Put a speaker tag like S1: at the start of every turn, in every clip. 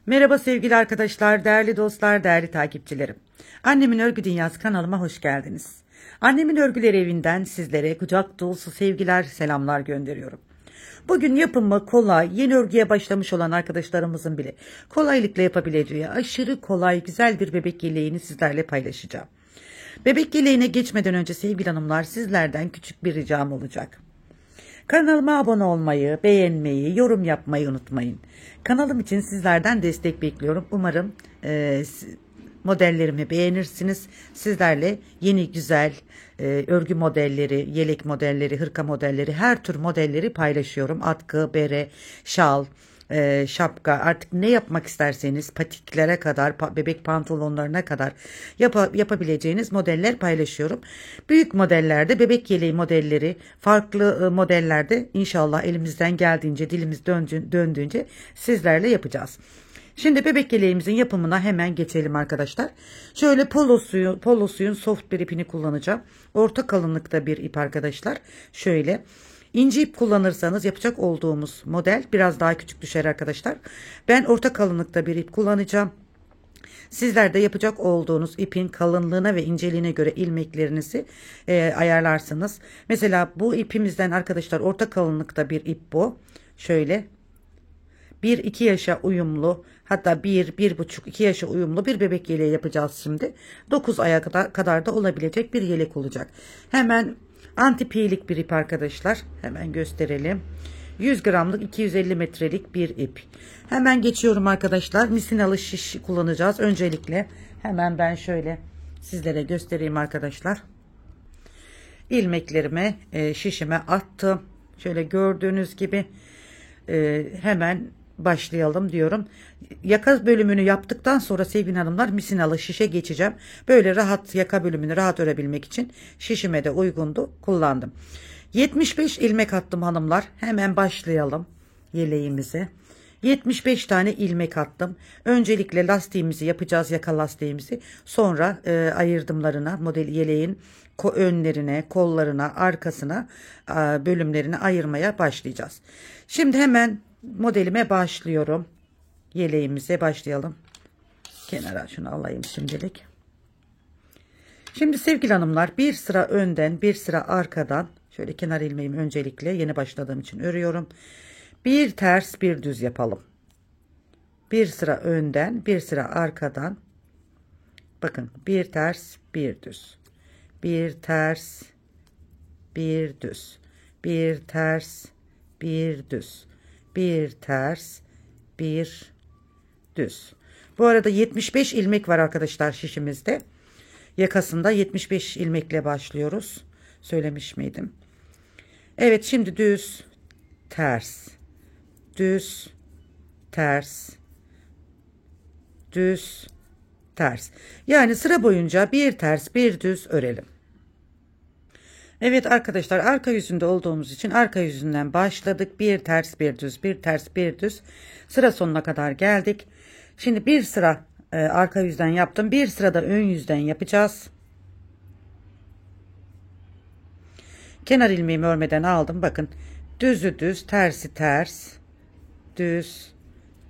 S1: Merhaba sevgili arkadaşlar, değerli dostlar, değerli takipçilerim. Annemin Örgü Dünyası kanalıma hoş geldiniz. Annemin Örgüleri evinden sizlere kucak dolusu sevgiler, selamlar gönderiyorum. Bugün yapımı kolay, yeni örgüye başlamış olan arkadaşlarımızın bile kolaylıkla yapabileceği aşırı kolay, güzel bir bebek yeleğini sizlerle paylaşacağım. Bebek yeleğine geçmeden önce sevgili hanımlar, sizlerden küçük bir ricam olacak. Kanalıma abone olmayı, beğenmeyi, yorum yapmayı unutmayın. Kanalım için sizlerden destek bekliyorum. Umarım modellerimi beğenirsiniz. Sizlerle yeni güzel örgü modelleri, yelek modelleri, hırka modelleri, her tür modelleri paylaşıyorum. Atkı, bere, şal, şapka, artık ne yapmak isterseniz patiklere kadar, bebek pantolonlarına kadar yapabileceğiniz modeller paylaşıyorum. Büyük modellerde, bebek yeleği modelleri, farklı modellerde inşallah elimizden geldiğince, dilimiz döndüğünce sizlerle yapacağız. Şimdi bebek yeleğimizin yapımına hemen geçelim arkadaşlar. Şöyle polo suyun soft bir ipini kullanacağım. Orta kalınlıkta bir ip arkadaşlar. Şöyle. İnce ip kullanırsanız yapacak olduğumuz model biraz daha küçük düşer arkadaşlar. Ben orta kalınlıkta bir ip kullanacağım. Sizler de yapacak olduğunuz ipin kalınlığına ve inceliğine göre ilmeklerinizi ayarlarsınız. Mesela bu ipimizden arkadaşlar orta kalınlıkta bir ip bu. Şöyle 1-2 yaşa uyumlu, hatta 1-1,5-2 yaşa uyumlu bir bebek yeleği yapacağız şimdi. 9 aya kadar da olabilecek bir yelek olacak. Hemen antipiyelik bir ip arkadaşlar. Hemen gösterelim. 100 gramlık 250 metrelik bir ip. Hemen geçiyorum arkadaşlar. Misinalı şiş kullanacağız. Öncelikle hemen ben şöyle sizlere göstereyim arkadaşlar. İlmeklerime şişime attım. Şöyle gördüğünüz gibi hemen başlayalım diyorum. Yaka bölümünü yaptıktan sonra sevgili hanımlar misinalı şişe geçeceğim. Böyle rahat yaka bölümünü rahat örebilmek için şişime de uygundu, kullandım. 75 ilmek attım hanımlar. Hemen başlayalım yeleğimize. 75 tane ilmek attım. Öncelikle lastiğimizi yapacağız, yaka lastiğimizi. Sonra ayırdımlarına, model yeleğin önlerine, kollarına, arkasına, bölümlerine ayırmaya başlayacağız. Şimdi hemen modelime başlıyorum. Yeleğimize başlayalım. Kenara şunu alayım şimdilik. Şimdi sevgili hanımlar, bir sıra önden, bir sıra arkadan, şöyle kenar ilmeğimi öncelikle yeni başladığım için örüyorum. Bir ters bir düz yapalım. Bir sıra önden, bir sıra arkadan. Bakın, bir ters bir düz. Bir ters bir düz. Bir ters bir düz. Bir ters bir düz. Bu arada 75 ilmek var arkadaşlar şişimizde. Yakasında 75 ilmekle başlıyoruz. Söylemiş miydim? Evet, şimdi düz, ters, düz, ters, düz, ters. Yani sıra boyunca bir ters bir düz örelim. Evet arkadaşlar, arka yüzünde olduğumuz için arka yüzünden başladık. Bir ters bir düz, bir ters bir düz. Sıra sonuna kadar geldik. Şimdi bir sıra arka yüzden yaptım. Bir sırada ön yüzden yapacağız. Kenar ilmeğimi örmeden aldım. Bakın, düzü düz, tersi ters, düz,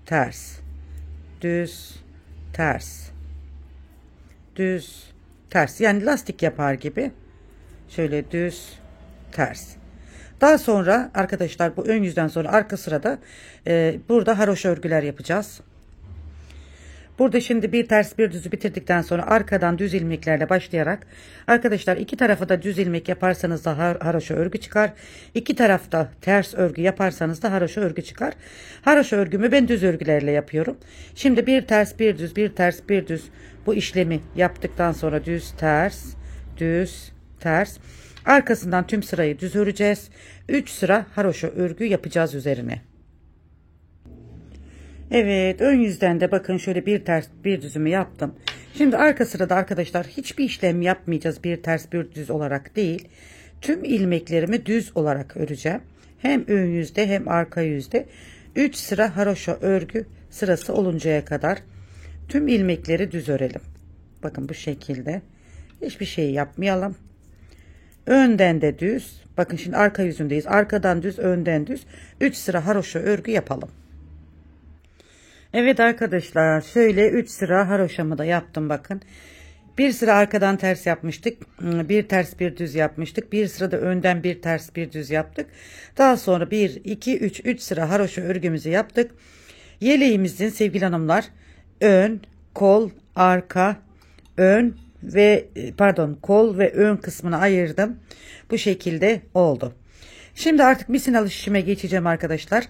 S1: ters, düz, ters, düz, ters. Yani lastik yapar gibi. Şöyle düz, ters. Daha sonra arkadaşlar, bu ön yüzden sonra arka sırada burada haroşa örgüler yapacağız. Burada şimdi bir ters bir düzü bitirdikten sonra arkadan düz ilmeklerle başlayarak arkadaşlar, iki tarafa da düz ilmek yaparsanız da haroşa örgü çıkar. İki tarafta ters örgü yaparsanız da haroşa örgü çıkar. Haroşa örgümü ben düz örgülerle yapıyorum. Şimdi bir ters bir düz, bir ters bir düz, bu işlemi yaptıktan sonra düz ters, düz ters. Arkasından tüm sırayı düz öreceğiz. 3 sıra haroşa örgü yapacağız üzerine. Evet, ön yüzden de bakın şöyle bir ters bir düzümü yaptım. Şimdi arka sırada arkadaşlar hiçbir işlem yapmayacağız, bir ters bir düz olarak değil. Tüm ilmeklerimi düz olarak öreceğim. Hem ön yüzde hem arka yüzde 3 sıra haroşa örgü sırası oluncaya kadar tüm ilmekleri düz örelim. Bakın bu şekilde, hiçbir şey yapmayalım. Önden de düz. Bakın şimdi arka yüzündeyiz. Arkadan düz, önden düz. 3 sıra haroşa örgü yapalım. Evet arkadaşlar, şöyle 3 sıra haroşamı da yaptım bakın. Bir sıra arkadan ters yapmıştık. Bir ters bir düz yapmıştık. Bir sırada önden bir ters bir düz yaptık. Daha sonra 1, 2, 3 sıra haroşa örgümüzü yaptık. Yeleğimizin sevgili hanımlar ön, kol, arka, ön ve kol ve ön kısmını ayırdım. Bu şekilde oldu. Şimdi artık misinalı şişime geçeceğim arkadaşlar.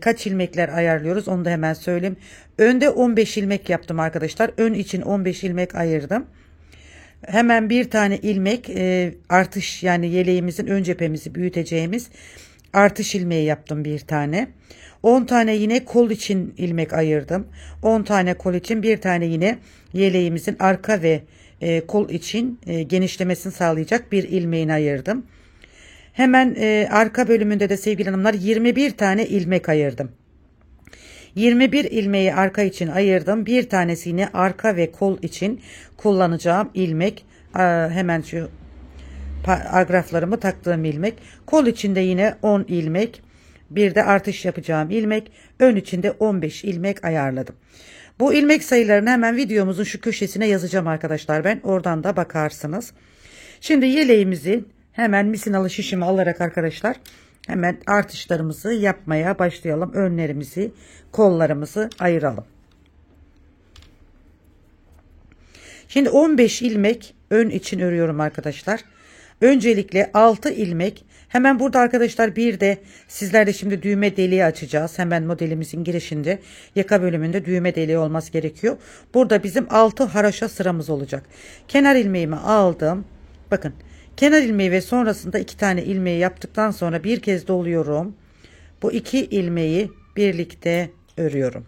S1: Kaç ilmekler ayarlıyoruz onu da hemen söyleyeyim. Önde 15 ilmek yaptım arkadaşlar. Ön için 15 ilmek ayırdım. Hemen bir tane ilmek artış, yani yeleğimizin ön cephemizi büyüteceğimiz artış ilmeği yaptım bir tane. 10 tane yine kol için ilmek ayırdım. 10 tane kol için bir tane yine yeleğimizin arka ve kol için genişlemesini sağlayacak bir ilmeğini ayırdım. Hemen arka bölümünde de sevgili hanımlar 21 tane ilmek ayırdım. 21 ilmeği arka için ayırdım. Bir tanesi yine arka ve kol için kullanacağım ilmek. Hemen şu agraflarımı taktığım ilmek. Kol içinde yine 10 ilmek. Bir de artış yapacağım ilmek. Ön içinde 15 ilmek ayarladım. Bu ilmek sayılarını hemen videomuzun şu köşesine yazacağım arkadaşlar ben. Oradan da bakarsınız. Şimdi yeleğimizi hemen misinalı şişimi alarak arkadaşlar hemen artışlarımızı yapmaya başlayalım. Önlerimizi, kollarımızı ayıralım. Şimdi 15 ilmek ön için örüyorum arkadaşlar. Öncelikle 6 ilmek. Hemen burada arkadaşlar bir de sizler de şimdi düğme deliği açacağız. Hemen modelimizin girişinde yaka bölümünde düğme deliği olması gerekiyor. Burada bizim 6 haraşa sıramız olacak. Kenar ilmeğimi aldım. Bakın. Kenar ilmeği ve sonrasında 2 tane ilmeği yaptıktan sonra bir kez doluyorum. Bu 2 ilmeği birlikte örüyorum.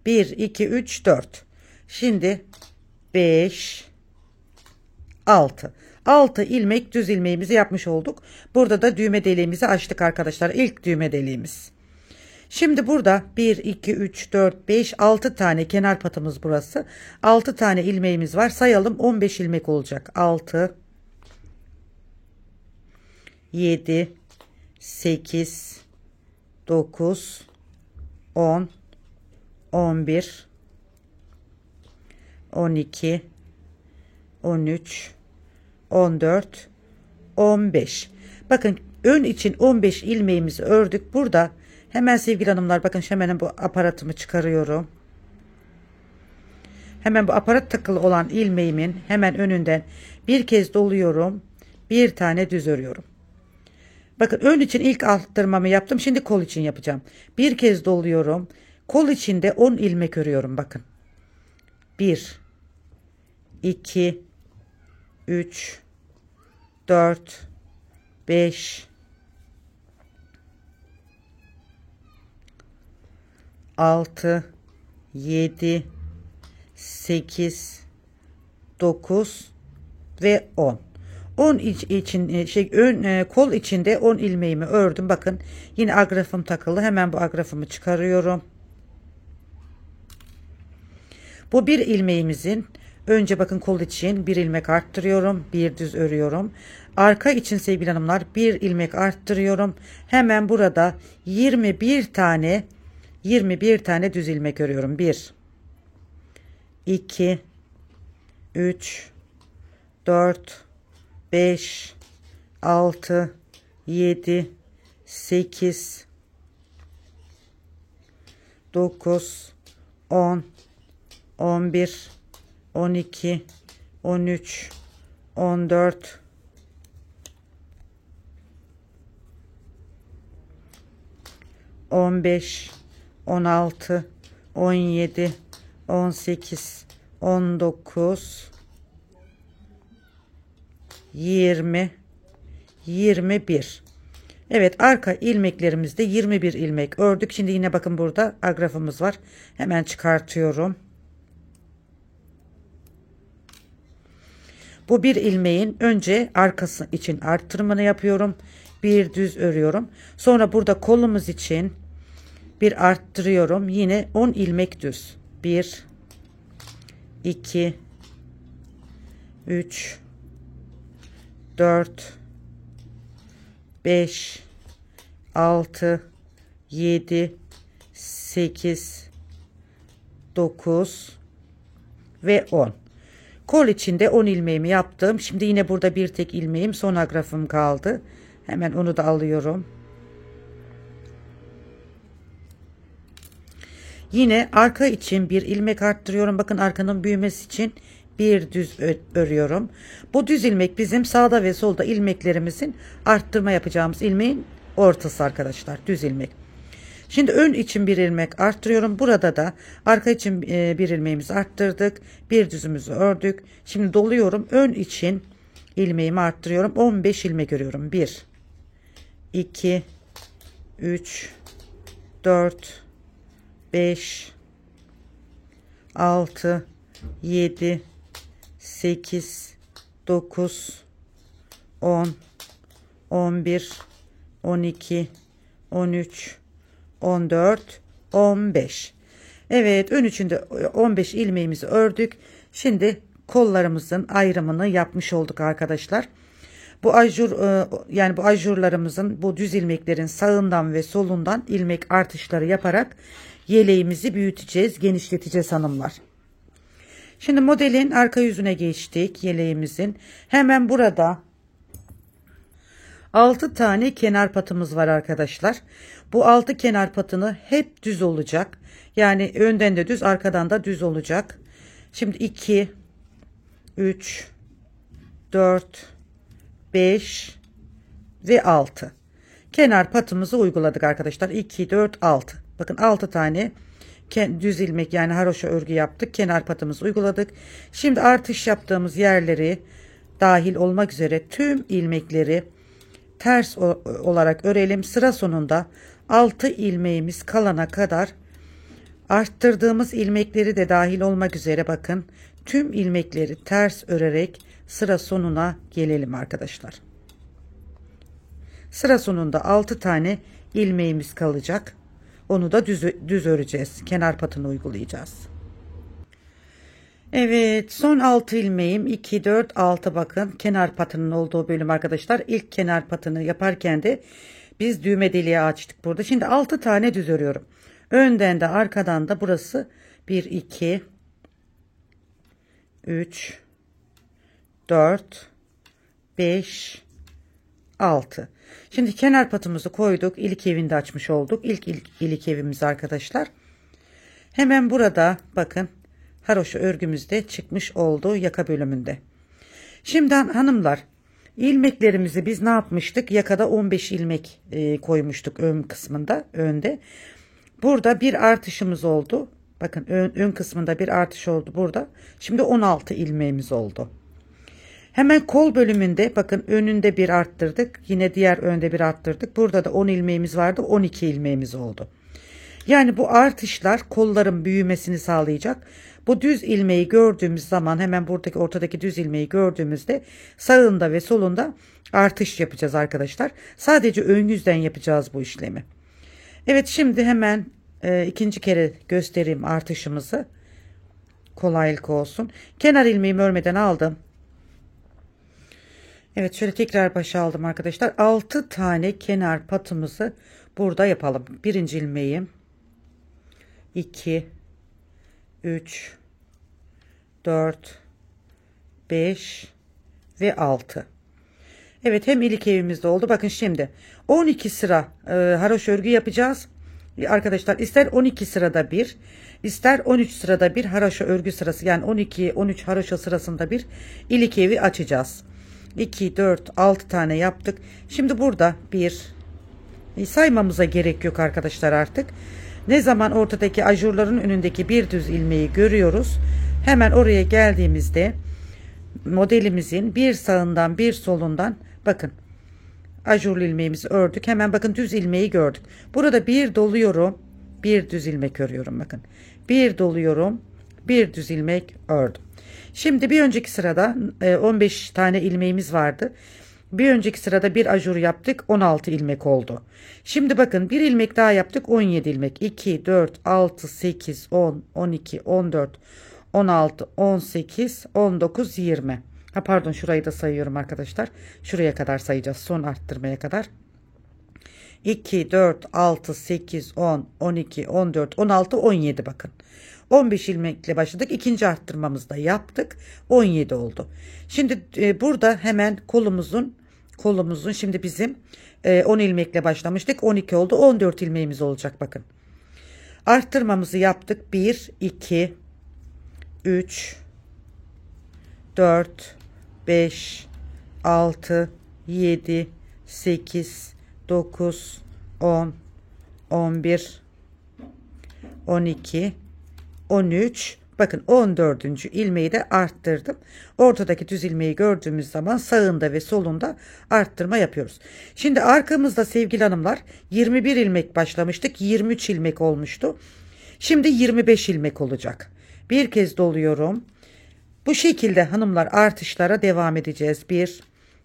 S1: 1, 2, 3, 4. Şimdi 5, 6. 6 ilmek düz ilmeğimizi yapmış olduk. Burada da düğme deliğimizi açtık arkadaşlar. İlk düğme deliğimiz. Şimdi burada 1, 2, 3, 4, 5, 6 tane kenar patımız burası. 6 tane ilmeğimiz var. Sayalım, 15 ilmek olacak. 6, 7, 8, 9, 10, 11, 12, 13, 14, 15. Bakın ön için 15 ilmeğimizi ördük. Burada hemen sevgili hanımlar bakın hemen bu aparatımı çıkarıyorum. Hemen bu aparat takılı olan ilmeğimin hemen önünden bir kez doluyorum. Bir tane düz örüyorum. Bakın ön için ilk arttırmamı yaptım. Şimdi kol için yapacağım. Bir kez doluyorum. Kol içinde 10 ilmek örüyorum bakın. 1, 2, 3, 4, 5, 6, 7, 8, 9 ve 10. 10 için kol içinde 10 ilmeğimi ördüm. Bakın yine agrafım takılı. Hemen bu agrafımı çıkarıyorum. Bu bir ilmeğimizin önce bakın kol için bir ilmek arttırıyorum. Bir düz örüyorum. Arka için sevgili hanımlar bir ilmek arttırıyorum. Hemen burada 21 tane düz ilmek örüyorum. 1, 2, 3, 4, 5, 6, 7, 8, 9, 10, 11, 12, 13, 14, 15, 16, 17, 18, 19, 20, 21. Evet, arka ilmeklerimizde 21 ilmek ördük. Şimdi yine bakın burada agrafımız var. Hemen çıkartıyorum. Bu bir ilmeğin önce arkası için arttırımını yapıyorum. Bir düz örüyorum. Sonra burada kolumuz için bir arttırıyorum. Yine 10 ilmek düz. 1, 2, 3, 4, 5, 6, 7, 8, 9 ve 10. Kol içinde 10 ilmeğimi yaptım. Şimdi yine burada bir tek ilmeğim, son agrafım kaldı. Hemen onu da alıyorum. Yine arka için bir ilmek arttırıyorum. Bakın arkanın büyümesi için bir düz örüyorum. Bu düz ilmek bizim sağda ve solda ilmeklerimizin arttırma yapacağımız ilmeğin ortası arkadaşlar. Düz ilmek. Şimdi ön için bir ilmek arttırıyorum. Burada da arka için bir ilmeğimizi arttırdık. Bir düzümüzü ördük. Şimdi doluyorum. Ön için ilmeğimi arttırıyorum. 15 ilmek örüyorum. 1, 2, 3, 4, 5, 6, 7, 8, 9, 10, 11, 12, 13, 14, 15. Evet, ön içinde 15 ilmeğimizi ördük. Şimdi kollarımızın ayrımını yapmış olduk arkadaşlar. Bu ajur, yani bu ajurlarımızın, bu düz ilmeklerin sağından ve solundan ilmek artışları yaparak yeleğimizi büyüteceğiz, genişleteceğiz hanımlar. Şimdi modelin arka yüzüne geçtik, yeleğimizin. Hemen burada 6 tane kenar patımız var arkadaşlar. Bu 6 kenar patını hep düz olacak. Yani önden de düz, arkadan da düz olacak. Şimdi 2, 3, 4, 5 ve 6. Kenar patımızı uyguladık arkadaşlar. 2, 4, 6. Bakın 6 tane düz ilmek, yani haroşa örgü yaptık. Kenar patımızı uyguladık. Şimdi artış yaptığımız yerleri dahil olmak üzere tüm ilmekleri ters olarak örelim. Sıra sonunda 6 ilmeğimiz kalana kadar arttırdığımız ilmekleri de dahil olmak üzere bakın tüm ilmekleri ters örerek sıra sonuna gelelim arkadaşlar. Sıra sonunda 6 tane ilmeğimiz kalacak. Onu da düz öreceğiz. Kenar patını uygulayacağız. Evet, son 6 ilmeğim 2, 4, 6, bakın kenar patının olduğu bölüm arkadaşlar. İlk kenar patını yaparken de biz düğme deliği açtık burada. Şimdi 6 tane düz örüyorum. Önden de arkadan da burası 1, 2, 3, 4, 5, 6. Şimdi kenar patımızı koyduk. İlk evinde açmış olduk. İlk evimiz arkadaşlar. Hemen burada bakın haroşa örgümüzde çıkmış oldu yaka bölümünde. Şimdi hanımlar, ilmeklerimizi biz ne yapmıştık? Yakada 15 ilmek koymuştuk ön kısmında, önde. Burada bir artışımız oldu. Bakın ön kısmında bir artış oldu burada. Şimdi 16 ilmeğimiz oldu. Hemen kol bölümünde bakın önünde bir arttırdık. Yine diğer önde bir arttırdık. Burada da 10 ilmeğimiz vardı. 12 ilmeğimiz oldu. Yani bu artışlar kolların büyümesini sağlayacak. Bu düz ilmeği gördüğümüz zaman, hemen buradaki ortadaki düz ilmeği gördüğümüzde sağında ve solunda artış yapacağız arkadaşlar. Sadece ön yüzden yapacağız bu işlemi. Evet, şimdi hemen ikinci kere göstereyim artışımızı. Kolaylık olsun. Kenar ilmeğimi örmeden aldım. Evet, şöyle tekrar başa aldım arkadaşlar. 6 tane kenar patımızı burada yapalım. Birinci ilmeğim, 2, 3, 4, 5 ve 6. Evet, hem ilk evimizde oldu. Bakın şimdi 12 sıra haroşa örgü yapacağız. Arkadaşlar ister 12 sırada bir, ister 13 sırada bir haroşa örgü sırası, yani 12-13 haroşa sırasında bir ilk evi açacağız. 2, 4, 6 tane yaptık. Şimdi burada bir saymamıza gerek yok arkadaşlar artık. Ne zaman ortadaki ajurların önündeki bir düz ilmeği görüyoruz, hemen oraya geldiğimizde modelimizin bir sağından bir solundan bakın ajurlu ilmeğimizi ördük. Hemen bakın düz ilmeği gördük. Burada bir doluyorum, bir düz ilmek örüyorum. Bakın bir doluyorum, bir düz ilmek ördüm. Şimdi bir önceki sırada 15 tane ilmeğimiz vardı. Bir önceki sırada bir ajur yaptık, 16 ilmek oldu. Şimdi bakın bir ilmek daha yaptık, 17 ilmek. 2, 4, 6, 8, 10, 12, 14, 16, 18, 19, 20. Ha pardon, şurayı da sayıyorum arkadaşlar. Şuraya kadar sayacağız, son arttırmaya kadar. 2, 4, 6, 8, 10, 12, 14, 16, 17 bakın. 15 ilmekle başladık. İkinci arttırmamızı da yaptık. 17 oldu. Şimdi burada hemen kolumuzun şimdi bizim 10 ilmekle başlamıştık. 12 oldu. 14 ilmeğimiz olacak bakın. Arttırmamızı yaptık. 1, 2, 3, 4, 5, 6, 7, 8, 9, 10, 11, 12, 13. Bakın 14. ilmeği de arttırdım. Ortadaki düz ilmeği gördüğümüz zaman sağında ve solunda arttırma yapıyoruz. Şimdi arkamızda sevgili hanımlar 21 ilmek başlamıştık. 23 ilmek olmuştu. Şimdi 25 ilmek olacak. Bir kez doluyorum. Bu şekilde hanımlar artışlara devam edeceğiz. 1,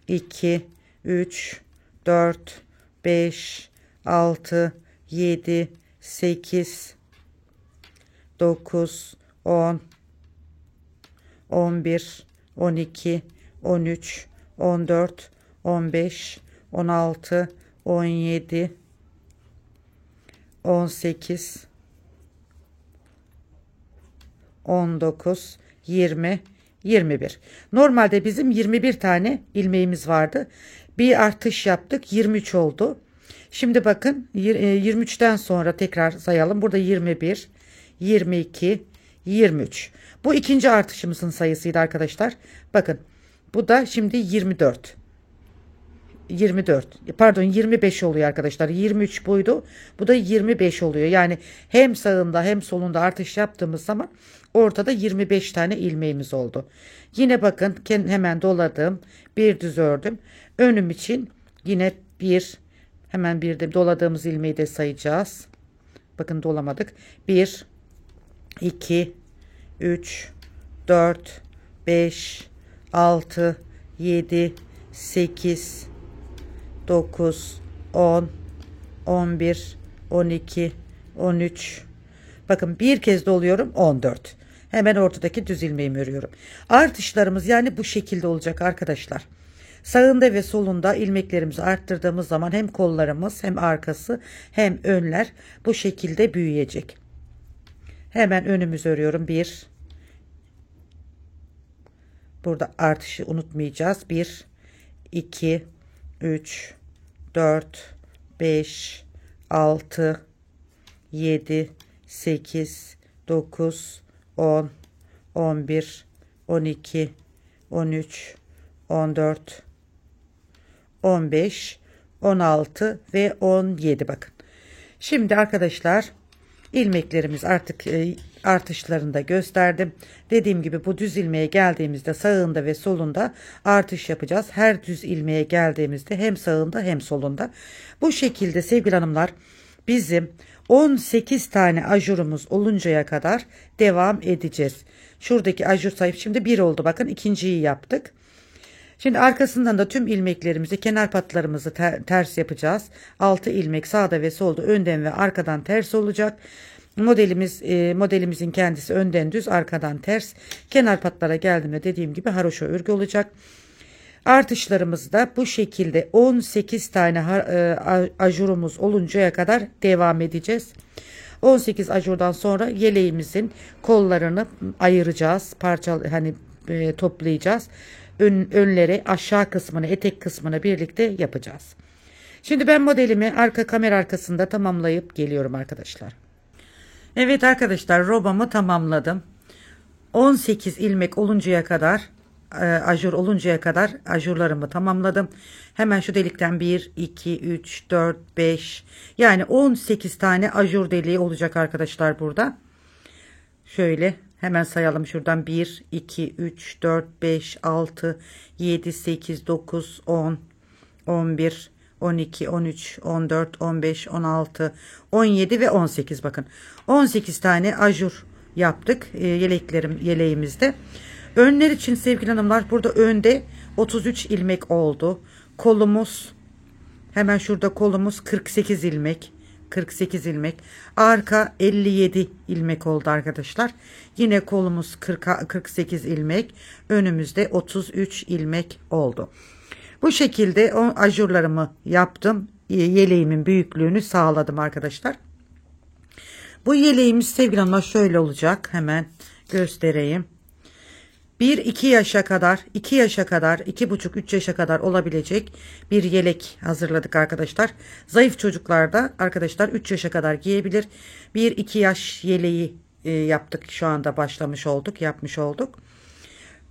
S1: 2, 3, 4, 5, 6, 7, 8, 9, 10, 11, 12, 13, 14, 15, 16, 17, 18, 19, 20, 21. Normalde bizim 21 tane ilmeğimiz vardı. Bir artış yaptık. 23 oldu. Şimdi bakın 23'ten sonra tekrar sayalım. Burada 21, 22, 23. Bu ikinci artışımızın sayısıydı arkadaşlar. Bakın bu da şimdi 24. 25 oluyor arkadaşlar. 23 buydu. Bu da 25 oluyor. Yani hem sağında hem solunda artış yaptığımız zaman ortada 25 tane ilmeğimiz oldu. Yine bakın hemen doladım. Bir düz ördüm. Önüm için yine hemen bir de doladığımız ilmeği de sayacağız. Bakın dolamadık. 1, 2, 3, 4, 5, 6, 7, 8, 9, 10, 11, 12, 13. Bakın bir kez doluyorum 14. Hemen ortadaki düz ilmeğimi örüyorum. Artışlarımız yani bu şekilde olacak arkadaşlar. Sağında ve solunda ilmeklerimizi arttırdığımız zaman hem kollarımız hem arkası hem önler bu şekilde büyüyecek. Hemen önümüzü örüyorum. 1. Burada artışı unutmayacağız. 1, 2, 3, 4, 5, 6, 7, 8, 9, 10, 11, 12, 13, 14, 15, 16 ve 17 bakın. Şimdi arkadaşlar ilmeklerimiz artık artışlarını da gösterdim. Dediğim gibi bu düz ilmeğe geldiğimizde sağında ve solunda artış yapacağız. Her düz ilmeğe geldiğimizde hem sağında hem solunda. Bu şekilde sevgili hanımlar bizim 18 tane ajurumuz oluncaya kadar devam edeceğiz. Şuradaki ajur sayıp şimdi 1 oldu. Bakın ikinciyi yaptık. Şimdi arkasından da tüm ilmeklerimizi kenar patlarımızı ters yapacağız. 6 ilmek sağda ve solda önden ve arkadan ters olacak. Modelimizin kendisi önden düz arkadan ters. Kenar patlara geldiğimde dediğim gibi haroşa örgü olacak. Artışlarımız da bu şekilde 18 tane ajurumuz oluncaya kadar devam edeceğiz. 18 ajurdan sonra yeleğimizin kollarını ayıracağız. Toplayacağız. Önleri aşağı kısmını etek kısmını birlikte yapacağız. Şimdi ben modelimi kamera arkasında tamamlayıp geliyorum arkadaşlar. Evet arkadaşlar robamı tamamladım. 18 ilmek oluncaya kadar ajur oluncaya kadar ajurlarımı tamamladım. Hemen şu delikten 1, 2, 3, 4, 5 yani 18 tane ajur deliği olacak arkadaşlar burada. Şöyle hemen sayalım şuradan 1, 2, 3, 4, 5, 6, 7, 8, 9, 10, 11, 12, 13, 14, 15, 16, 17 ve 18 bakın. 18 tane ajur yaptık yeleğimizde. Önler için sevgili hanımlar burada önde 33 ilmek oldu. Kolumuz hemen şurada kolumuz 48 ilmek. 48 ilmek. Arka 57 ilmek oldu arkadaşlar. Yine kolumuz 48 ilmek. Önümüzde 33 ilmek oldu. Bu şekilde ajurlarımı yaptım. yeleğimin büyüklüğünü sağladım arkadaşlar. Bu yeleğimiz sevgili hanımlar şöyle olacak. Hemen göstereyim. 1-2 yaşa kadar, 2 yaşa kadar, 2,5-3 yaşa kadar olabilecek bir yelek hazırladık arkadaşlar. Zayıf çocuklarda arkadaşlar 3 yaşa kadar giyebilir. 1-2 yaş yeleği yaptık. Şu anda başlamış olduk, yapmış olduk.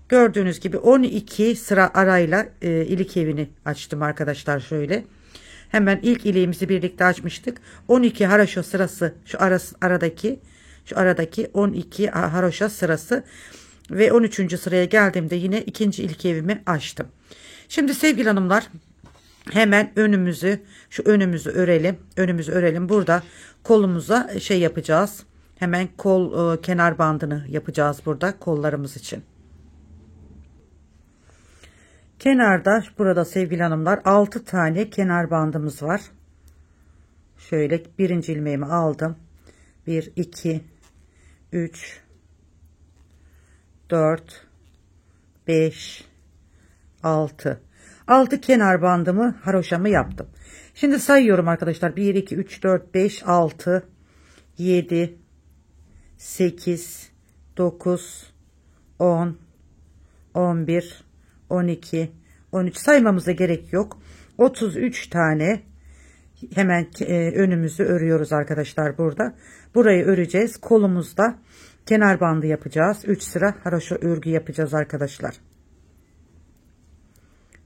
S1: Gördüğünüz gibi 12 sıra arayla ilik evini açtım arkadaşlar şöyle. Hemen ilk ileğimizi birlikte açmıştık. 12 haroşa sırası şu aradaki 12 haroşa sırası ve 13. sıraya geldiğimde yine ikinci ilk evimi açtım. Şimdi sevgili hanımlar hemen şu önümüzü örelim. Önümüzü örelim. Burada kolumuza şey yapacağız. Hemen kol kenar bandını yapacağız burada kollarımız için. Kenarda burada sevgili hanımlar 6 tane kenar bandımız var. Şöyle birinci ilmeğimi aldım. 1, 2, 3, 4, 5, 6. 6 kenar bandımı haroşamı yaptım. Şimdi sayıyorum arkadaşlar. 1, 2, 3, 4, 5, 6, 7, 8, 9, 10, 11, 12, 13 saymamıza gerek yok. 33 tane hemen önümüzü örüyoruz arkadaşlar burada. Burayı öreceğiz. Kolumuzda kenar bandı yapacağız. 3 sıra haroşa örgü yapacağız arkadaşlar.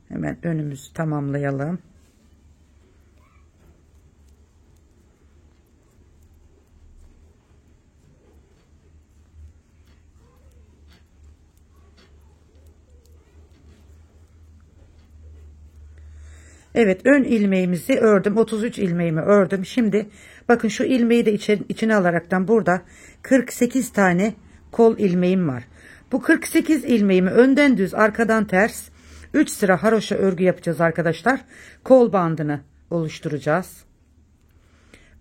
S1: Hemen önümüzü tamamlayalım. Evet, ön ilmeğimizi ördüm. 33 ilmeğimi ördüm. Şimdi bakın şu ilmeği de içine alaraktan burada 48 tane kol ilmeğim var. Bu 48 ilmeğimi önden düz arkadan ters 3 sıra haroşa örgü yapacağız arkadaşlar. Kol bandını oluşturacağız.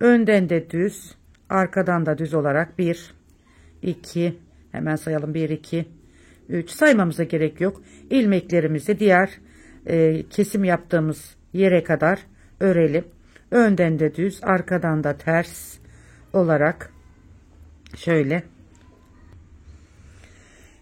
S1: Önden de düz, arkadan da düz olarak 1 2 hemen sayalım 1 2 3 saymamıza gerek yok. İlmeklerimizi diğer kesim yaptığımız yere kadar örelim. Önden de düz, arkadan da ters olarak şöyle.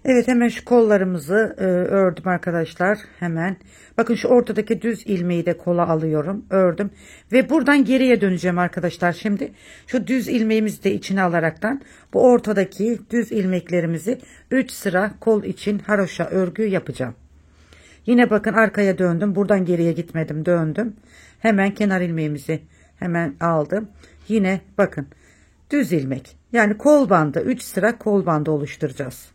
S1: Evet, hemen şu kollarımızı ördüm arkadaşlar. Hemen bakın şu ortadaki düz ilmeği de kola alıyorum, ördüm ve buradan geriye döneceğim arkadaşlar. Şimdi şu düz ilmeğimizi de içine alaraktan bu ortadaki düz ilmeklerimizi 3 sıra kol için haroşa örgü yapacağım. Yine bakın arkaya döndüm. Buradan geriye gitmedim. Döndüm. Hemen kenar ilmeğimizi hemen aldım. Yine bakın düz ilmek. Yani kol bandı 3 sıra kol bandı oluşturacağız.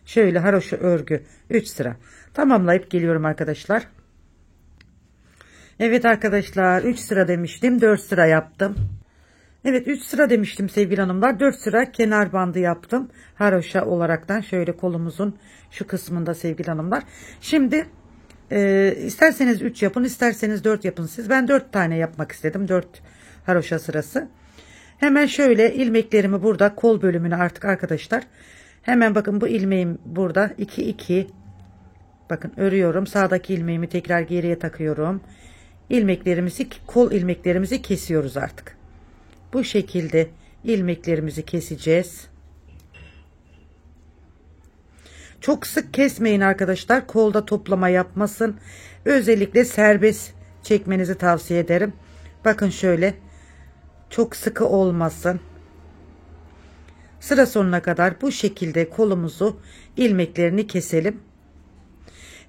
S1: Şöyle haroşa örgü 3 sıra tamamlayıp geliyorum arkadaşlar. Evet arkadaşlar 3 sıra demiştim. 4 sıra yaptım. Evet 3 sıra demiştim sevgili hanımlar. 4 sıra kenar bandı yaptım. Haroşa olaraktan şöyle kolumuzun şu kısmında sevgili hanımlar. Şimdi isterseniz 3 yapın, isterseniz 4 yapın siz. Ben 4 tane yapmak istedim. 4 haroşa sırası. Hemen şöyle ilmeklerimi burada kol bölümünü artık arkadaşlar. Hemen bakın bu ilmeğim burada 2 2. Bakın örüyorum. Sağdaki ilmeğimi tekrar geriye takıyorum. İlmeklerimizi, kol ilmeklerimizi kesiyoruz artık. Bu şekilde ilmeklerimizi keseceğiz. Çok sık kesmeyin arkadaşlar. Kolda toplama yapmasın. Özellikle serbest çekmenizi tavsiye ederim. Bakın şöyle. Çok sıkı olmasın. Sıra sonuna kadar bu şekilde kolumuzu ilmeklerini keselim.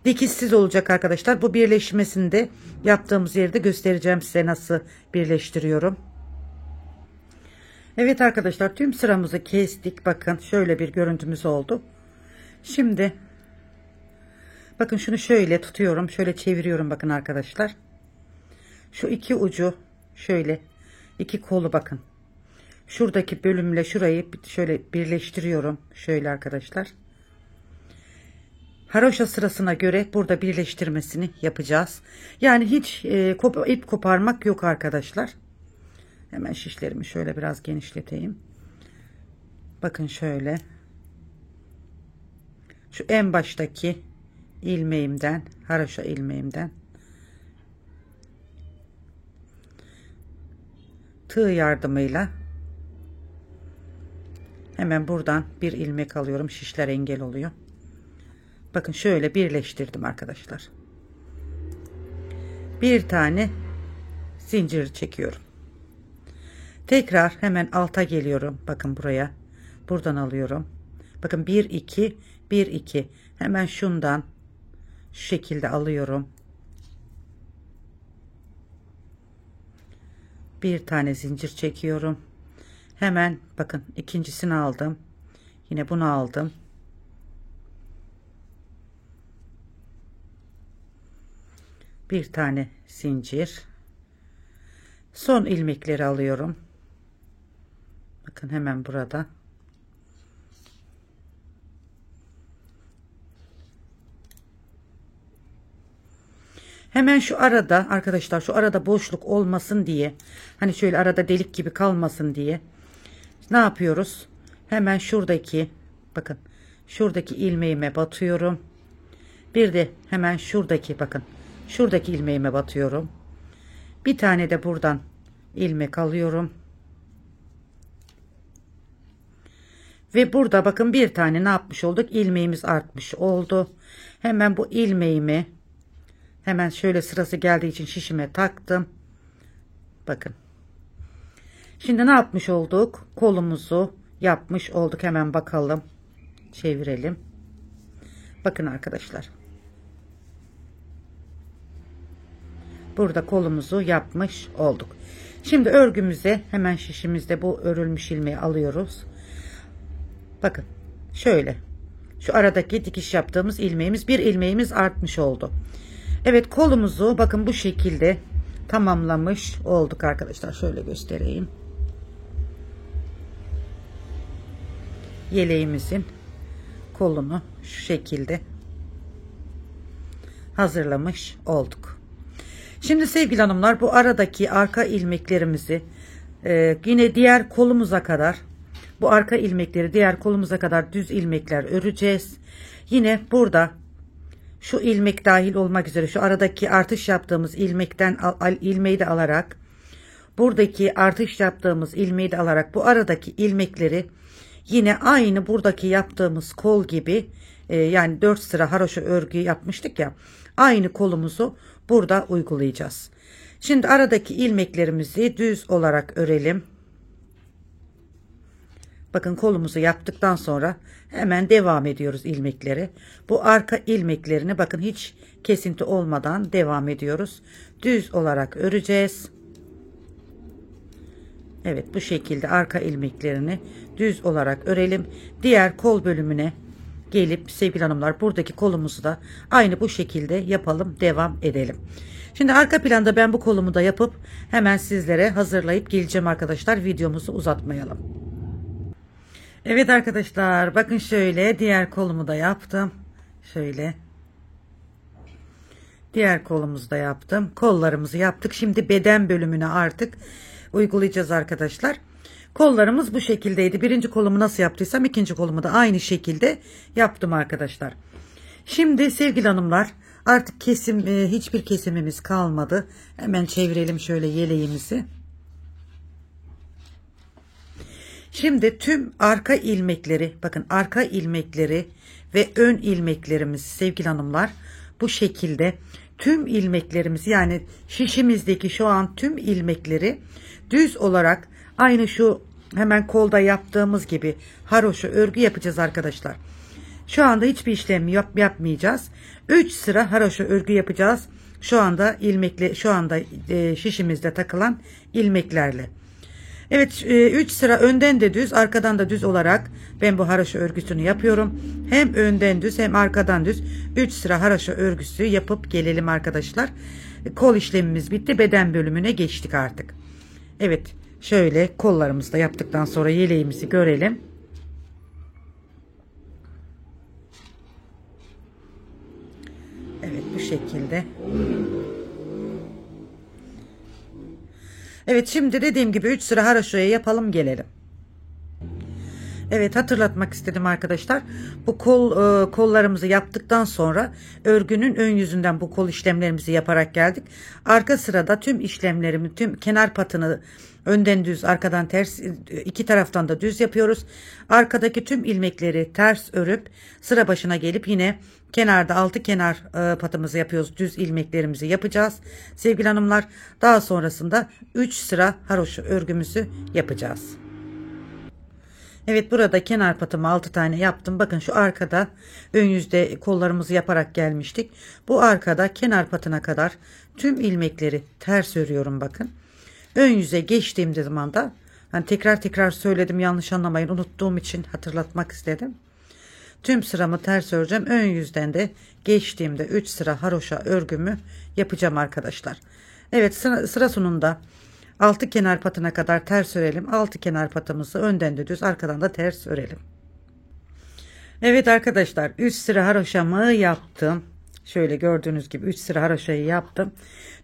S1: Dikişsiz olacak arkadaşlar. Bu birleşmesini de yaptığımız yerde göstereceğim size nasıl birleştiriyorum. Evet arkadaşlar tüm sıramızı kestik. Bakın şöyle bir görüntümüz oldu. Şimdi bakın şunu şöyle tutuyorum. Şöyle çeviriyorum bakın arkadaşlar. Şu iki ucu şöyle iki kolu bakın. Şuradaki bölümle şurayı şöyle birleştiriyorum. Şöyle arkadaşlar. Haroşa sırasına göre burada birleştirmesini yapacağız. Yani hiç ip koparmak yok arkadaşlar. Hemen şişlerimi şöyle biraz genişleteyim. Bakın şöyle. Şu en baştaki ilmeğimden, haroşa ilmeğimden tığ yardımıyla hemen buradan bir ilmek alıyorum. Şişler engel oluyor. Bakın şöyle birleştirdim arkadaşlar. Bir tane zincir çekiyorum. Tekrar hemen alta geliyorum. Bakın buraya. Buradan alıyorum. Bakın 1 2 1 2. Hemen şundan şu şekilde alıyorum. Bir tane zincir çekiyorum. Hemen bakın ikincisini aldım. Yine bunu aldım. Bir tane zincir. Son ilmekleri alıyorum. Bakın hemen burada. Hemen şu arada arkadaşlar, şu arada boşluk olmasın diye, hani şöyle arada delik gibi kalmasın diye ne yapıyoruz? Hemen şuradaki, bakın şuradaki ilmeğime batıyorum. Bir de hemen şuradaki, bakın şuradaki ilmeğime batıyorum. Bir tane de buradan ilmek alıyorum. Ve burada bakın bir tane ne yapmış olduk? İlmeğimiz artmış oldu. Hemen bu ilmeğimi hemen şöyle sırası geldiği için şişime taktım. Bakın. Şimdi ne yapmış olduk? Kolumuzu yapmış olduk. Hemen bakalım. Çevirelim. Bakın arkadaşlar. Burada kolumuzu yapmış olduk. Şimdi örgümüze hemen şişimizde bu örülmüş ilmeği alıyoruz. Bakın şöyle. Şu aradaki dikiş yaptığımız ilmeğimiz, bir ilmeğimiz artmış oldu. Evet, kolumuzu bakın bu şekilde tamamlamış olduk arkadaşlar. Şöyle göstereyim. Yeleğimizin kolunu şu şekilde hazırlamış olduk. Şimdi sevgili hanımlar, bu aradaki arka ilmeklerimizi yine diğer kolumuza kadar, bu arka ilmekleri diğer kolumuza kadar düz ilmekler öreceğiz. Yine burada şu ilmek dahil olmak üzere şu aradaki artış yaptığımız ilmekten ilmeği de alarak, buradaki artış yaptığımız ilmeği de alarak bu aradaki ilmekleri yine aynı buradaki yaptığımız kol gibi, yani 4 sıra haroşa örgü yapmıştık ya, aynı kolumuzu burada uygulayacağız. Şimdi aradaki ilmeklerimizi düz olarak örelim. Bakın kolumuzu yaptıktan sonra hemen devam ediyoruz ilmekleri. Bu arka ilmeklerini bakın hiç kesinti olmadan devam ediyoruz. Düz olarak öreceğiz. Evet, bu şekilde arka ilmeklerini düz olarak örelim. Diğer kol bölümüne gelip sevgili hanımlar, buradaki kolumuzu da aynı bu şekilde yapalım, devam edelim. Şimdi arka planda ben bu kolumu da yapıp hemen sizlere hazırlayıp geleceğim arkadaşlar. Videomuzu uzatmayalım. Evet arkadaşlar, bakın şöyle diğer kolumu da yaptım. Şöyle diğer kolumuzu da yaptım. Kollarımızı yaptık. Şimdi beden bölümüne artık uygulayacağız arkadaşlar. Kollarımız bu şekildeydi. Birinci kolumu nasıl yaptıysam ikinci kolumu da aynı şekilde yaptım arkadaşlar. Şimdi sevgili hanımlar, artık hiçbir kesimimiz kalmadı. Hemen çevirelim şöyle yeleğimizi. Şimdi tüm arka ilmekleri, bakın arka ilmekleri ve ön ilmeklerimiz sevgili hanımlar, bu şekilde tüm ilmeklerimiz, yani şişimizdeki şu an tüm ilmekleri düz olarak aynı şu hemen kolda yaptığımız gibi haroşa örgü yapacağız arkadaşlar. Şu anda hiçbir işlem yapmayacağız. 3 sıra haroşa örgü yapacağız. Şu anda şişimizde takılan ilmeklerle. Evet, 3 sıra önden de düz, arkadan da düz olarak ben bu haroşa örgüsünü yapıyorum. Hem önden düz hem arkadan düz 3 sıra haroşa örgüsü yapıp gelelim arkadaşlar. Kol işlemimiz bitti. Beden bölümüne geçtik artık. Evet, şöyle kollarımızı da yaptıktan sonra yeleğimizi görelim. Evet, bu şekilde. Evet, şimdi dediğim gibi 3 sıra haroşaya yapalım gelelim. Evet, hatırlatmak istedim arkadaşlar. Bu kollarımızı yaptıktan sonra örgünün ön yüzünden bu kol işlemlerimizi yaparak geldik. Arka sırada tüm işlemlerimi, tüm kenar patını önden düz, arkadan ters, iki taraftan da düz yapıyoruz. Arkadaki tüm ilmekleri ters örüp sıra başına gelip yine kenarda 6 kenar patımızı yapıyoruz. Düz ilmeklerimizi yapacağız sevgili hanımlar. Daha sonrasında 3 sıra haroşa örgümüzü yapacağız. Evet, burada kenar patımı 6 tane yaptım. Bakın şu arkada ön yüzde kollarımızı yaparak gelmiştik. Bu arkada kenar patına kadar tüm ilmekleri ters örüyorum bakın. Ön yüze geçtiğim zaman da hani tekrar söyledim, yanlış anlamayın, unuttuğum için hatırlatmak istedim. Tüm sıramı ters öreceğim. Ön yüzden de geçtiğimde 3 sıra haroşa örgümü yapacağım arkadaşlar. Evet, sıra sonunda 6 kenar patına kadar ters örelim. 6 kenar patımızı önden de düz, arkadan da ters örelim. Evet arkadaşlar, 3 sıra haroşamı yaptım. Şöyle gördüğünüz gibi 3 sıra haroşayı yaptım.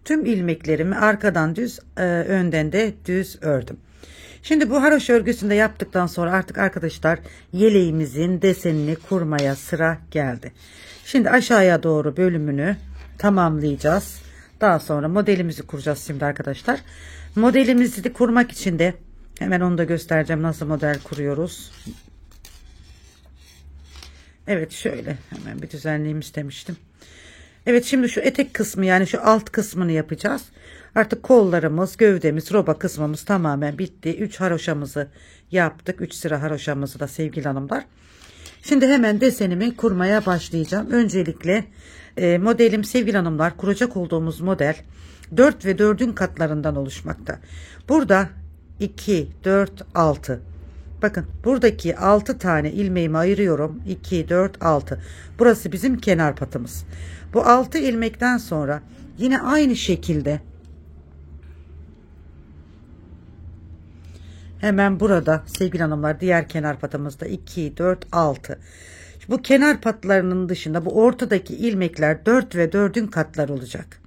S1: Tüm ilmeklerimi arkadan düz, önden de düz ördüm. Şimdi bu haroşa örgüsünde yaptıktan sonra artık arkadaşlar yeleğimizin desenini kurmaya sıra geldi. Şimdi aşağıya doğru bölümünü tamamlayacağız. Daha sonra modelimizi kuracağız şimdi arkadaşlar. Modelimizi de kurmak için de hemen onu da göstereceğim, nasıl model kuruyoruz. Evet, şöyle hemen bir düzenleyeyim istemiştim. Evet, şimdi şu etek kısmı, yani şu alt kısmını yapacağız. Artık kollarımız, gövdemiz, roba kısmımız tamamen bitti. 3 haroşamızı yaptık. 3 sıra haroşamızı da sevgili hanımlar. Şimdi hemen desenimi kurmaya başlayacağım. Öncelikle modelim sevgili hanımlar, kuracak olduğumuz model 4 ve 4'ün katlarından oluşmakta. Burada 2, 4, 6. Bakın buradaki 6 tane ilmeğimi ayırıyorum. 2, 4, 6. Burası bizim kenar patımız. Bu 6 ilmekten sonra yine aynı şekilde hemen burada sevgili hanımlar diğer kenar patımızda 2, 4, 6. Bu kenar patlarının dışında bu ortadaki ilmekler 4 ve 4'ün katları olacak.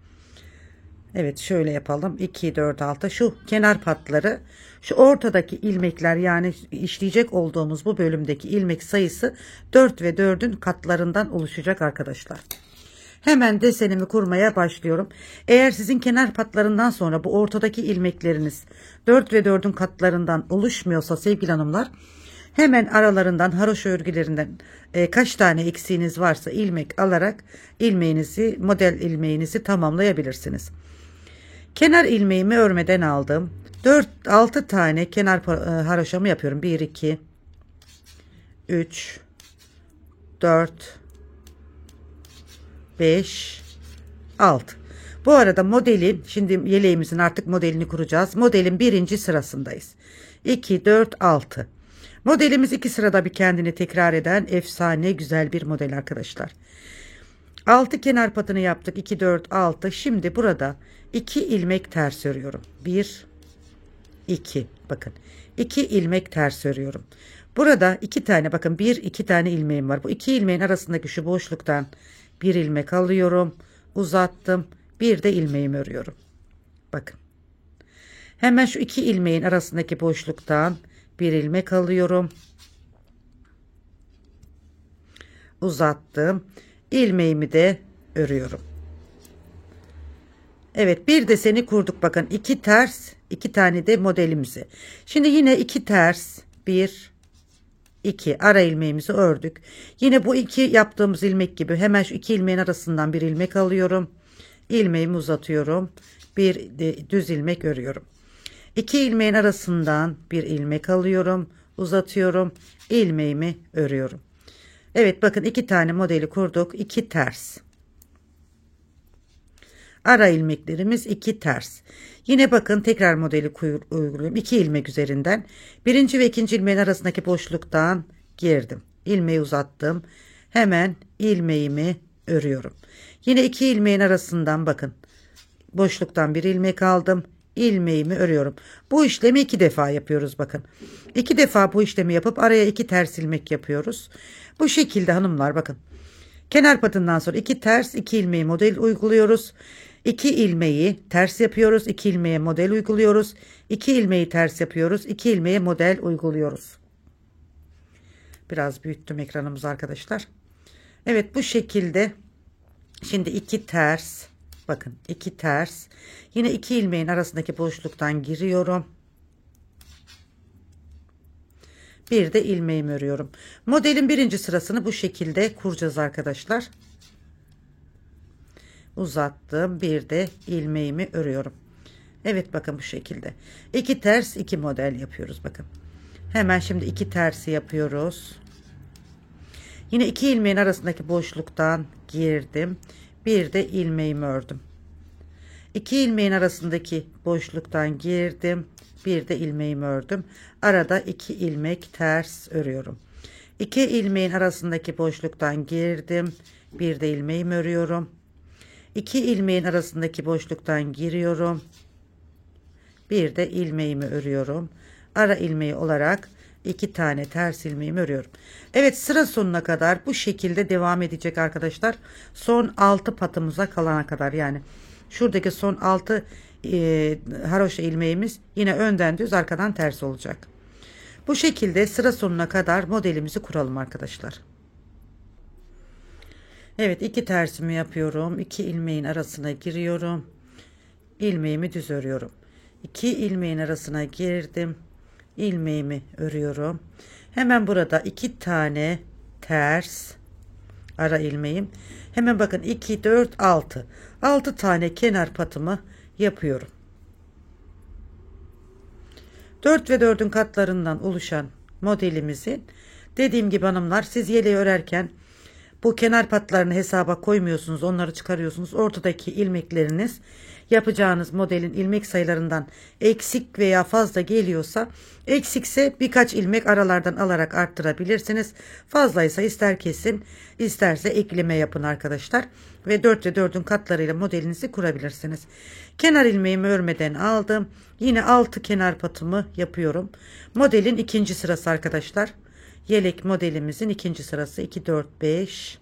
S1: Evet, şöyle yapalım. 2, 4, 6. Şu kenar patları, şu ortadaki ilmekler, yani işleyecek olduğumuz bu bölümdeki ilmek sayısı 4 ve 4'ün katlarından oluşacak arkadaşlar. Hemen desenimi kurmaya başlıyorum. Eğer sizin kenar patlarından sonra bu ortadaki ilmekleriniz 4 ve 4'ün katlarından oluşmuyorsa sevgili hanımlar, hemen aralarından, haroşa örgülerinden kaç tane eksiğiniz varsa ilmek alarak ilmeğinizi, model ilmeğinizi tamamlayabilirsiniz. Kenar ilmeğimi örmeden aldım. 6 tane kenar haroşamı yapıyorum. 1, 2, 3, 4, 5, 6. Bu arada modeli, şimdi yeleğimizin artık modelini kuracağız. Modelin birinci sırasındayız. 2, 4, 6. Modelimiz 2 sırada bir kendini tekrar eden efsane güzel bir model arkadaşlar. 6 kenar patını yaptık. 2, 4, 6. Şimdi burada 2 ilmek ters örüyorum. 1, 2. Bakın 2 ilmek ters örüyorum. Burada 2 tane, bakın 1, 2 tane ilmeğim var. Bu 2 ilmeğin arasındaki şu boşluktan bir ilmek alıyorum. Uzattım. Bir de ilmeğimi örüyorum. Bakın. Hemen şu 2 ilmeğin arasındaki boşluktan bir ilmek alıyorum. Uzattım. İlmeğimi de örüyorum. Evet, bir deseni kurduk. Bakın 2 ters, 2 tane de modelimizi. Şimdi yine 2 ters, 1, 2 ara ilmeğimizi ördük. Yine bu 2 yaptığımız ilmek gibi hemen şu 2 ilmeğin arasından bir ilmek alıyorum. İlmeğimi uzatıyorum. Bir de düz ilmek örüyorum. 2 ilmeğin arasından bir ilmek alıyorum. Uzatıyorum. İlmeğimi örüyorum. Evet, bakın 2 tane modeli kurduk. 2 ters. Ara ilmeklerimiz 2 ters. Yine bakın tekrar modeli uyguluyorum. 2 ilmek üzerinden. Birinci ve ikinci ilmeğin arasındaki boşluktan girdim. İlmeği uzattım. Hemen ilmeğimi örüyorum. Yine 2 ilmeğin arasından bakın. Boşluktan bir ilmek aldım. İlmeğimi örüyorum. Bu işlemi 2 defa yapıyoruz bakın. 2 defa bu işlemi yapıp araya 2 ters ilmek yapıyoruz. Bu şekilde hanımlar bakın. Kenar patından sonra 2 ters, 2 ilmeği model uyguluyoruz. 2 ilmeği ters yapıyoruz. 2 ilmeğe model uyguluyoruz. 2 ilmeği ters yapıyoruz. 2 ilmeğe model uyguluyoruz. Biraz büyüttüm ekranımızı arkadaşlar. Evet, bu şekilde. Şimdi 2 ters. Bakın 2 ters. Yine 2 ilmeğin arasındaki boşluktan giriyorum. Bir de ilmeğimi örüyorum. Modelin birinci sırasını bu şekilde kuracağız arkadaşlar. Uzattım. Bir de ilmeğimi örüyorum. Evet, bakın bu şekilde. 2 ters 2 model yapıyoruz bakın. Hemen şimdi 2 tersi yapıyoruz. Yine 2 ilmeğin arasındaki boşluktan girdim. Bir de ilmeğimi ördüm. 2 ilmeğin arasındaki boşluktan girdim. Bir de ilmeğimi ördüm. Arada 2 ilmek ters örüyorum. 2 ilmeğin arasındaki boşluktan girdim. Bir de ilmeğimi örüyorum. 2 ilmeğin arasındaki boşluktan giriyorum. Bir de ilmeğimi örüyorum. Ara ilmeği olarak 2 tane ters ilmeğimi örüyorum. Evet, sıra sonuna kadar bu şekilde devam edecek arkadaşlar. Son 6 patımıza kalana kadar, yani şuradaki son 6 haroşa ilmeğimiz yine önden düz arkadan ters olacak. Bu şekilde sıra sonuna kadar modelimizi kuralım arkadaşlar. Evet, 2 tersimi yapıyorum. 2 ilmeğin arasına giriyorum. İlmeğimi düz örüyorum. 2 ilmeğin arasına girdim. İlmeğimi örüyorum. Hemen burada 2 tane ters ara ilmeğim. Hemen bakın 2 4 6. 6 tane kenar patımı yapıyorum. 4 ve 4'ün katlarından oluşan modelimizin, dediğim gibi hanımlar, siz yeleği örerken bu kenar patlarını hesaba koymuyorsunuz, onları çıkarıyorsunuz. Ortadaki ilmekleriniz yapacağınız modelin ilmek sayılarından eksik veya fazla geliyorsa, eksikse birkaç ilmek aralardan alarak arttırabilirsiniz. Fazlaysa ister kesin, isterse ekleme yapın arkadaşlar ve 4 ve 4'ün katlarıyla modelinizi kurabilirsiniz. Kenar ilmeğimi örmeden aldım. Yine 6 kenar patımı yapıyorum. Modelin ikinci sırası arkadaşlar. Yelek modelimizin ikinci sırası 2 4 5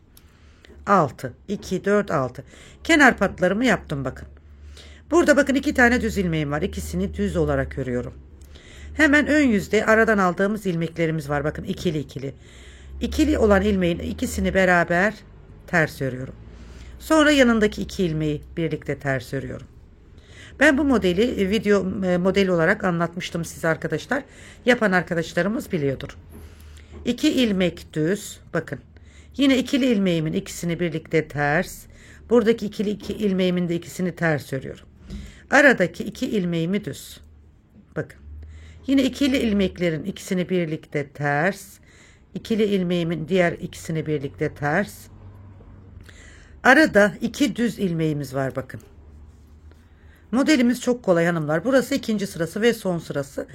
S1: 6 2 4 6. Kenar patlarımı yaptım bakın. Burada bakın 2 tane düz ilmeğim var. İkisini düz olarak örüyorum. Hemen ön yüzde aradan aldığımız ilmeklerimiz var. Bakın ikili ikili. İkili olan ilmeğin ikisini beraber ters örüyorum. Sonra yanındaki 2 ilmeği birlikte ters örüyorum. Ben bu modeli video modeli olarak anlatmıştım size arkadaşlar. Yapan arkadaşlarımız biliyordur. 2 ilmek düz. Bakın. Yine ikili ilmeğimin ikisini birlikte ters. Buradaki ikili ilmeğimin de ikisini ters örüyorum. Aradaki 2 ilmeğimi düz. Bakın. Yine ikili ilmeklerin ikisini birlikte ters. İkili ilmeğimin diğer ikisini birlikte ters. Arada 2 düz ilmeğimiz var bakın. Modelimiz çok kolay hanımlar. Burası ikinci sırası ve son sırası.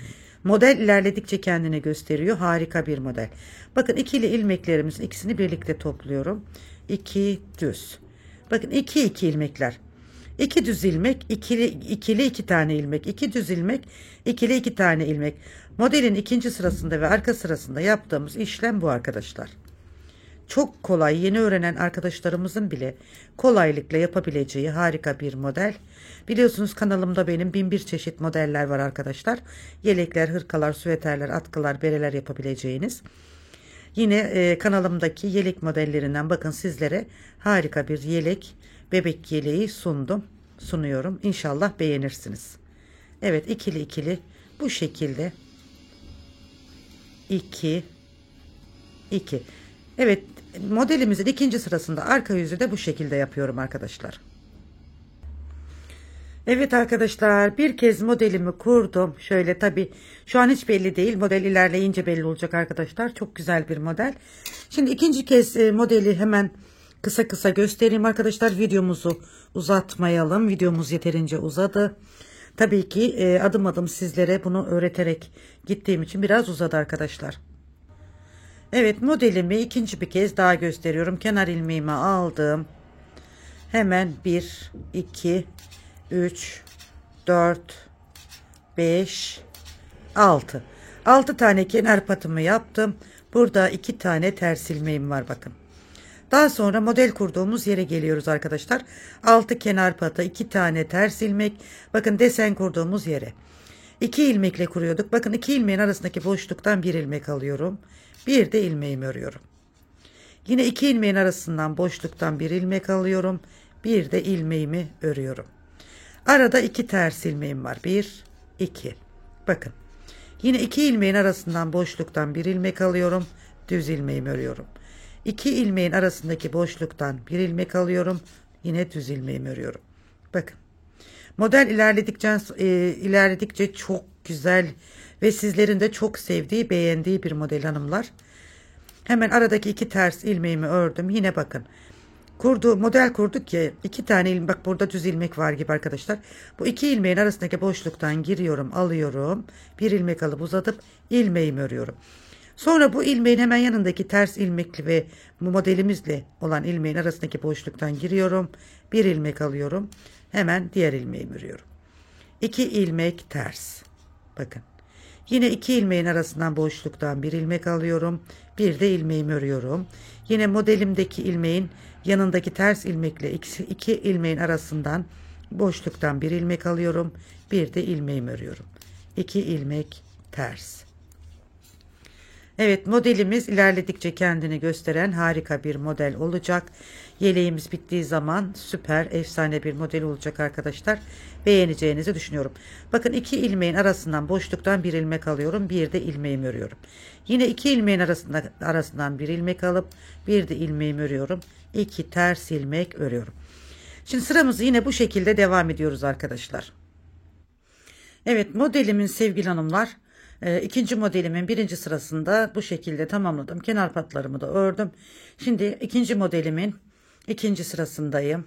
S1: Model ilerledikçe kendini gösteriyor. Harika bir model. Bakın ikili ilmeklerimizin ikisini birlikte topluyorum. 2 düz. Bakın 2 2 ilmekler. 2 düz ilmek, ikili 2 tane ilmek, 2 düz ilmek, ikili 2 tane ilmek. Modelin ikinci sırasında ve arka sırasında yaptığımız işlem bu arkadaşlar. Çok kolay, yeni öğrenen arkadaşlarımızın bile kolaylıkla yapabileceği harika bir model. Biliyorsunuz kanalımda benim 1001 çeşit modeller var arkadaşlar. Yelekler, hırkalar, süveterler, atkılar, bereler yapabileceğiniz. Yine kanalımdaki yelek modellerinden bakın sizlere harika bir yelek, bebek yeleği sunuyorum. İnşallah beğenirsiniz. Evet, ikili ikili bu şekilde 2 2. Evet, modelimizin ikinci sırasında arka yüzü de bu şekilde yapıyorum arkadaşlar. Evet arkadaşlar, bir kez modelimi kurdum. Şöyle, tabi şu an hiç belli değil. Model ilerleyince belli olacak arkadaşlar. Çok güzel bir model. Şimdi ikinci kez modeli hemen kısa kısa göstereyim arkadaşlar. Videomuzu uzatmayalım. Videomuz yeterince uzadı. Tabii ki adım adım sizlere bunu öğreterek gittiğim için biraz uzadı arkadaşlar. Evet, modelimi ikinci bir kez daha gösteriyorum. Kenar ilmeğimi aldım. Hemen 1 2 3 4 5 6 tane kenar patımı yaptım. Burada 2 tane ters ilmeğim var bakın. Daha sonra model kurduğumuz yere geliyoruz arkadaşlar. 6 kenar patı, 2 tane ters ilmek. Bakın desen kurduğumuz yere. 2 ilmekle kuruyorduk. Bakın 2 ilmeğin arasındaki boşluktan 1 ilmek alıyorum. Bir de ilmeğimi örüyorum. Yine 2 ilmeğin arasından boşluktan bir ilmek alıyorum. Bir de ilmeğimi örüyorum. Arada 2 ters ilmeğim var. 1, 2. Bakın. Yine 2 ilmeğin arasından boşluktan bir ilmek alıyorum. Düz ilmeğimi örüyorum. 2 ilmeğin arasındaki boşluktan bir ilmek alıyorum. Yine düz ilmeğimi örüyorum. Bakın. Model ilerledikçe çok güzel ve sizlerin de çok sevdiği, beğendiği bir model hanımlar. Hemen aradaki 2 ters ilmeğimi ördüm. Yine bakın. Model kurduk ya, 2 tane ilmek, bak burada düz ilmek var gibi arkadaşlar. Bu 2 ilmeğin arasındaki boşluktan giriyorum, alıyorum. Bir ilmek alıp uzatıp ilmeğimi örüyorum. Sonra bu ilmeğin hemen yanındaki ters ilmekli ve bu modelimizle olan ilmeğin arasındaki boşluktan giriyorum. Bir ilmek alıyorum. Hemen diğer ilmeğimi örüyorum. 2 ilmek ters. Bakın. Yine 2 ilmeğin arasından boşluktan bir ilmek alıyorum. Bir de ilmeğimi örüyorum. Yine modelimdeki ilmeğin yanındaki ters ilmekle 2 ilmeğin arasından boşluktan bir ilmek alıyorum. Bir de ilmeğimi örüyorum. 2 ilmek ters. Evet, modelimiz ilerledikçe kendini gösteren harika bir model olacak. Yeleğimiz bittiği zaman süper, efsane bir model olacak arkadaşlar. Beğeneceğinizi düşünüyorum. Bakın 2 ilmeğin arasından boşluktan bir ilmek alıyorum. Bir de ilmeğimi örüyorum. Yine 2 ilmeğin arasından bir ilmek alıp bir de ilmeğimi örüyorum. 2 ters ilmek örüyorum. Şimdi sıramızı yine bu şekilde devam ediyoruz arkadaşlar. Evet, modelimin sevgili hanımlar, ikinci modelimin birinci sırasında bu şekilde tamamladım. Kenar patlarımı da ördüm. Şimdi ikinci modelimin ikinci sırasındayım.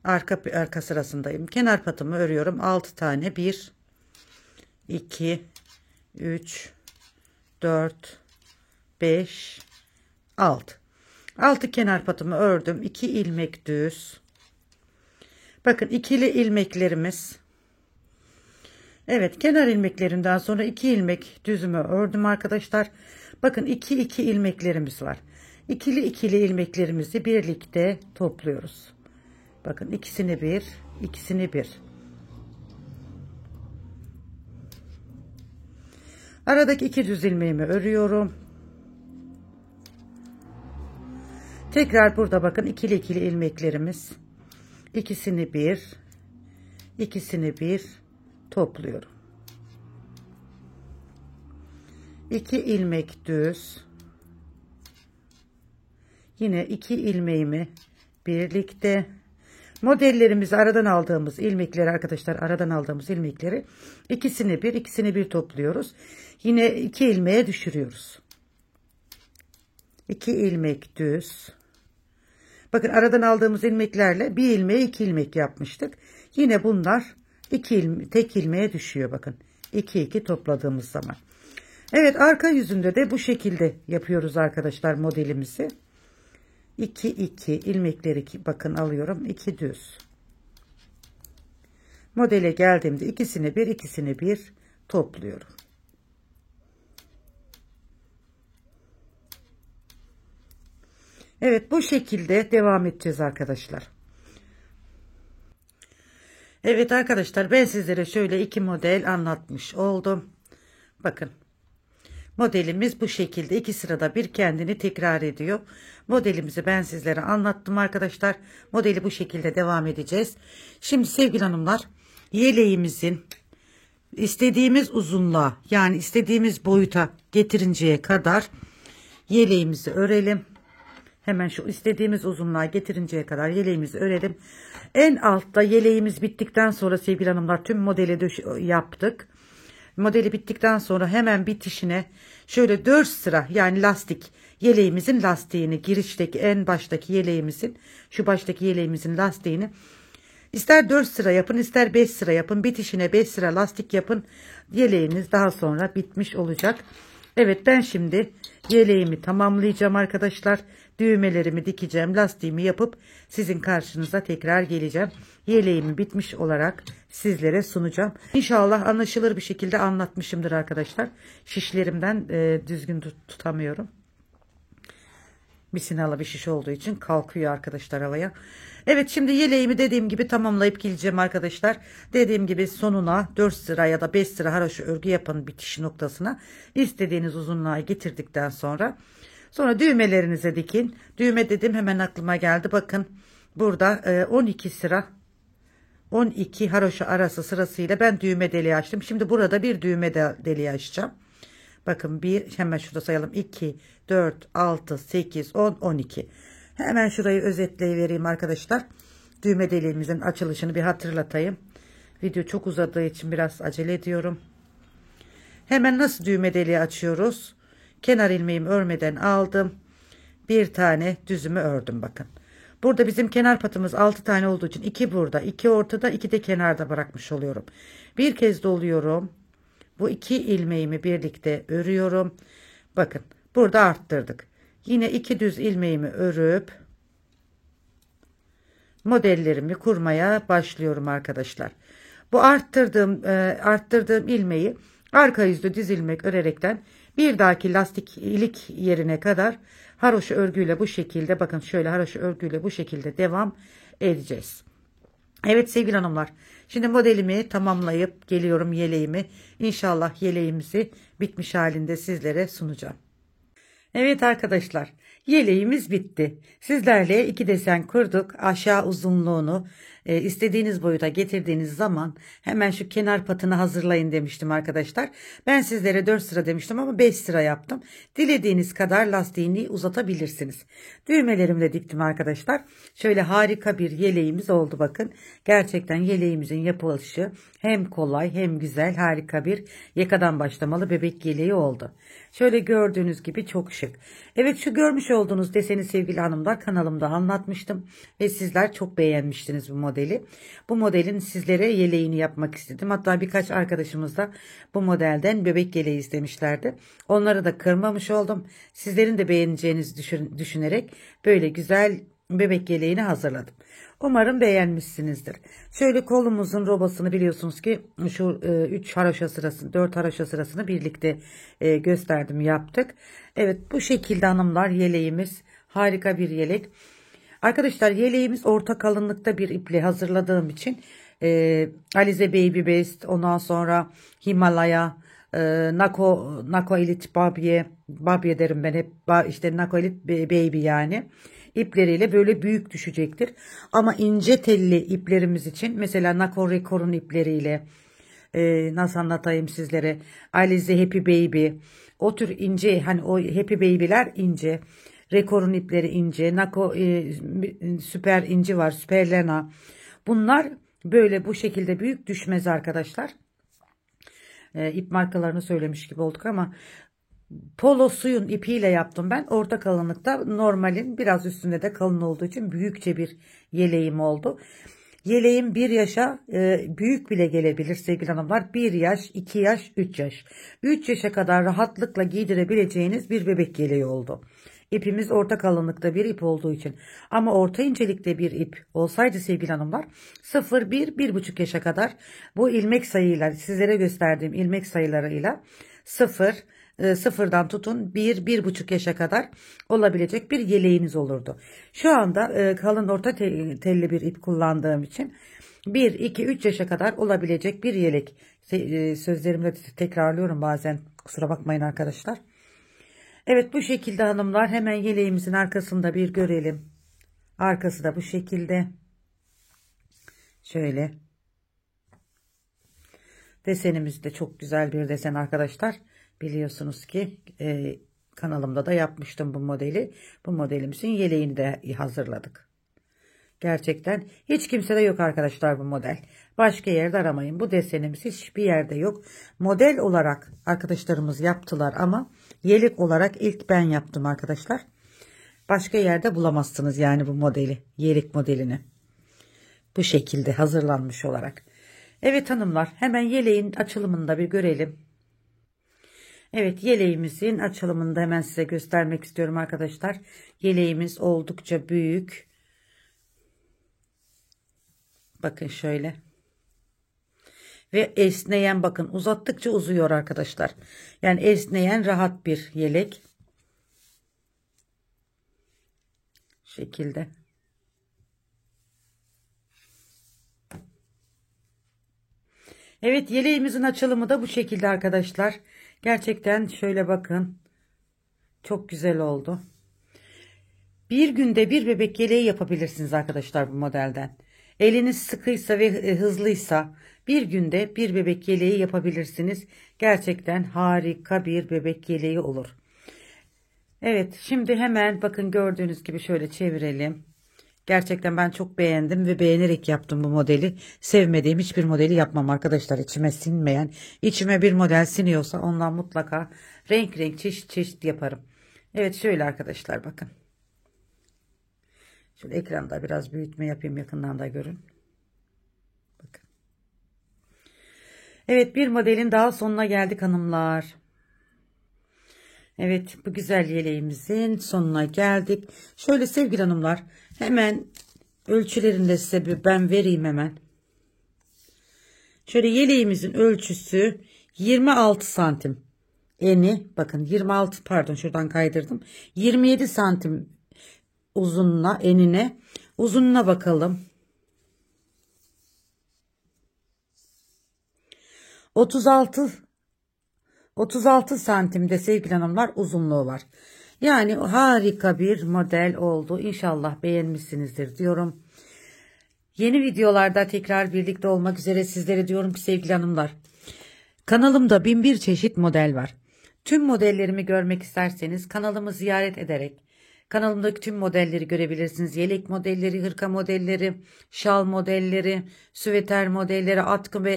S1: Arka sırasındayım. Kenar patımı örüyorum. 6 tane. 1, 2, 3, 4, 5, 6. 6 kenar patımı ördüm. 2 ilmek düz. Bakın ikili ilmeklerimiz. Evet, kenar ilmeklerinden sonra 2 ilmek düzümü ördüm arkadaşlar. Bakın 2 ilmeklerimiz var. İkili ilmeklerimizi birlikte topluyoruz. Bakın ikisini bir, ikisini bir. Aradaki 2 düz ilmeğimi örüyorum. Tekrar burada bakın ikili ilmeklerimiz. İkisini bir, ikisini bir topluyorum. 2 ilmek düz. Yine 2 ilmeğimi birlikte. Modellerimizi aradan aldığımız ilmekleri arkadaşlar, aradan aldığımız ilmekleri ikisini bir topluyoruz. Yine 2 ilmeğe düşürüyoruz. 2 ilmek düz. Bakın aradan aldığımız ilmeklerle bir ilmeğe 2 ilmek yapmıştık. Yine bunlar tek ilmeğe düşüyor bakın. 2 topladığımız zaman. Evet, arka yüzünde de bu şekilde yapıyoruz arkadaşlar modelimizi. 2 ilmekleri bakın alıyorum. 2 düz. Modele geldiğimde ikisini bir topluyorum. Evet, bu şekilde devam edeceğiz arkadaşlar. Evet arkadaşlar, ben sizlere şöyle 2 model anlatmış oldum. Bakın. Modelimiz bu şekilde 2 sırada bir kendini tekrar ediyor. Modelimizi ben sizlere anlattım arkadaşlar. Modeli bu şekilde devam edeceğiz. Şimdi sevgili hanımlar, yeleğimizin istediğimiz uzunluğa, yani istediğimiz boyuta getirinceye kadar yeleğimizi örelim. Hemen şu istediğimiz uzunluğa getirinceye kadar yeleğimizi örelim. En altta yeleğimiz bittikten sonra sevgili hanımlar tüm modeli yaptık. Modeli bittikten sonra hemen bitişine şöyle 4 sıra, yani lastik, yeleğimizin lastiğini, girişteki en baştaki yeleğimizin, şu baştaki yeleğimizin lastiğini ister 4 sıra yapın, ister 5 sıra yapın, bitişine 5 sıra lastik yapın, yeleğiniz daha sonra bitmiş olacak. Evet, ben şimdi yeleğimi tamamlayacağım arkadaşlar. Düğmelerimi dikeceğim, lastiğimi yapıp sizin karşınıza tekrar geleceğim. Yeleğimi bitmiş olarak sizlere sunacağım. İnşallah anlaşılır bir şekilde anlatmışımdır arkadaşlar. Şişlerimden düzgün tutamıyorum. Misinalı bir şiş olduğu için kalkıyor arkadaşlar havaya. Evet, şimdi yeleğimi dediğim gibi tamamlayıp geleceğim arkadaşlar. Dediğim gibi sonuna 4 sıra ya da 5 sıra haroşa örgü yapın bitiş noktasına. İstediğiniz uzunluğa getirdikten sonra düğmelerinize dikin. Düğme dedim, hemen aklıma geldi. Bakın burada 12 sıra 12 haroşa arası sırasıyla ben düğme deliği açtım. Şimdi burada bir düğme deliği açacağım. Bakın bir, hemen şurada sayalım: 2, 4, 6, 8, 10, 12. Hemen şurayı özetleyivereyim arkadaşlar. Düğme deliğimizin açılışını bir hatırlatayım. Video çok uzadığı için biraz acele ediyorum. Hemen nasıl düğme deliği açıyoruz? Kenar ilmeğimi örmeden aldım. Bir tane düzümü ördüm bakın. Burada bizim kenar patımız 6 tane olduğu için 2 burada, 2 ortada, 2 de kenarda bırakmış oluyorum. Bir kez doluyorum. Bu 2 ilmeğimi birlikte örüyorum. Bakın burada arttırdık. Yine 2 düz ilmeğimi örüp modellerimi kurmaya başlıyorum arkadaşlar. Bu arttırdığım ilmeği arka yüzlü düz ilmek örerekten bir dahaki lastik ilik yerine kadar haroşa örgüyle bu şekilde, bakın şöyle haroşa örgüyle bu şekilde devam edeceğiz. Evet sevgili hanımlar, şimdi modelimi tamamlayıp geliyorum, yeleğimi. İnşallah yeleğimizi bitmiş halinde sizlere sunacağım. Evet arkadaşlar, yeleğimiz bitti. Sizlerle 2 desen kurduk. Aşağı uzunluğunu istediğiniz boyuta getirdiğiniz zaman hemen şu kenar patını hazırlayın demiştim arkadaşlar. Ben sizlere 4 sıra demiştim ama 5 sıra yaptım. Dilediğiniz kadar lastiğini uzatabilirsiniz. Düğmelerimle diktim arkadaşlar. Şöyle harika bir yeleğimiz oldu bakın. Gerçekten yeleğimizin yapılışı hem kolay hem güzel, harika bir yakadan başlamalı bebek yeleği oldu. Şöyle gördüğünüz gibi çok şık. Evet, şu görmüş olduğunuz deseni sevgili hanımlar kanalımda anlatmıştım ve sizler çok beğenmiştiniz bu modeli. Bu modelin sizlere yeleğini yapmak istedim. Hatta birkaç arkadaşımız da bu modelden bebek yeleği istemişlerdi. Onları da kırmamış oldum. Sizlerin de beğeneceğinizi düşünerek böyle güzel bebek yeleğini hazırladım. Umarım beğenmişsinizdir. Şöyle kolumuzun robasını biliyorsunuz ki şu 3 haroşa sırasını, 4 haroşa sırasını birlikte gösterdim, yaptık. Evet, bu şekilde hanımlar yeleğimiz harika bir yelek. Arkadaşlar yeleğimiz orta kalınlıkta bir iple hazırladığım için Alize Baby Best, ondan sonra Himalaya, Nako Elite Babye derim ben hep, işte Nako Elite Baby yani. İpleriyle böyle büyük düşecektir. Ama ince telli iplerimiz için mesela Nako Rekor'un ipleriyle nasıl anlatayım sizlere, Alize Happy Baby, o tür ince, hani o Happy Baby'ler ince, Rekor'un ipleri ince, Nako süper inci var, Süper Lena, bunlar böyle bu şekilde büyük düşmez arkadaşlar. İp markalarını söylemiş gibi olduk ama Polo suyun ipiyle yaptım ben. Orta kalınlıkta, normalin biraz üstünde de kalın olduğu için büyükçe bir yeleğim oldu. Yeleğim 1 yaşa büyük bile gelebilir sevgili hanımlar. 1 yaş, 2 yaş, 3 yaş. 3 yaşa kadar rahatlıkla giydirebileceğiniz bir bebek yeleği oldu. İpimiz orta kalınlıkta bir ip olduğu için. Ama orta incelikte bir ip olsaydı sevgili hanımlar 0, 1, 1,5 yaşa kadar bu ilmek sayıyla, sizlere gösterdiğim ilmek sayılarıyla 0'dan tutun 1, 1,5 yaşa kadar olabilecek bir yeleğiniz olurdu. Şu anda kalın orta telli bir ip kullandığım için 1, 2, 3 yaşa kadar olabilecek bir yelek. Sözlerimle tekrarlıyorum bazen, kusura bakmayın arkadaşlar. Evet, bu şekilde hanımlar, hemen yeleğimizin arkasında bir görelim. Arkası da bu şekilde. Şöyle. Desenimiz de çok güzel bir desen arkadaşlar. Biliyorsunuz ki kanalımda da yapmıştım bu modeli. Bu modelimizin yeleğini de hazırladık. Gerçekten hiç kimsede yok arkadaşlar bu model. Başka yerde aramayın. Bu desenimiz hiçbir yerde yok. Model olarak arkadaşlarımız yaptılar ama yelek olarak ilk ben yaptım arkadaşlar. Başka yerde bulamazsınız yani bu modeli, yelek modelini. Bu şekilde hazırlanmış olarak. Evet hanımlar, hemen yeleğin açılımını da bir görelim. Evet, yeleğimizin açılımını da hemen size göstermek istiyorum arkadaşlar. Yeleğimiz oldukça büyük. Bakın şöyle. Ve esneyen, bakın uzattıkça uzuyor arkadaşlar. Yani esneyen rahat bir yelek. şekilde. Evet, yeleğimizin açılımı da bu şekilde arkadaşlar. Gerçekten şöyle bakın. Çok güzel oldu. Bir günde bir bebek yeleği yapabilirsiniz arkadaşlar bu modelden. Eliniz sıkıysa ve hızlıysa bir günde bir bebek yeleği yapabilirsiniz. Gerçekten harika bir bebek yeleği olur. Evet, şimdi hemen bakın gördüğünüz gibi şöyle çevirelim. Gerçekten ben çok beğendim ve beğenerek yaptım bu modeli. Sevmediğim hiçbir modeli yapmam arkadaşlar. İçime sinmeyen, içime bir model siniyorsa ondan mutlaka renk renk çeşit çeşit yaparım. Evet, şöyle arkadaşlar bakın. Şöyle ekranda biraz büyütme yapayım, yakından da görün. Bakın. Evet, bir modelin daha sonuna geldik hanımlar. Evet, bu güzel yeleğimizin sonuna geldik. Şöyle sevgili hanımlar, hemen ölçülerini de size ben vereyim hemen. Şöyle yeleğimizin ölçüsü 26 santim. Eni bakın 26, pardon şuradan kaydırdım. 27 santim uzunluğuna, enine. Uzunluğuna bakalım. 36 santimde sevgili hanımlar uzunluğu var. Yani harika bir model oldu. İnşallah beğenmişsinizdir diyorum. Yeni videolarda tekrar birlikte olmak üzere sizlere diyorum ki sevgili hanımlar. Kanalımda 1001 çeşit model var. Tüm modellerimi görmek isterseniz kanalımı ziyaret ederek kanalımdaki tüm modelleri görebilirsiniz. Yelek modelleri, hırka modelleri, şal modelleri, süveter modelleri,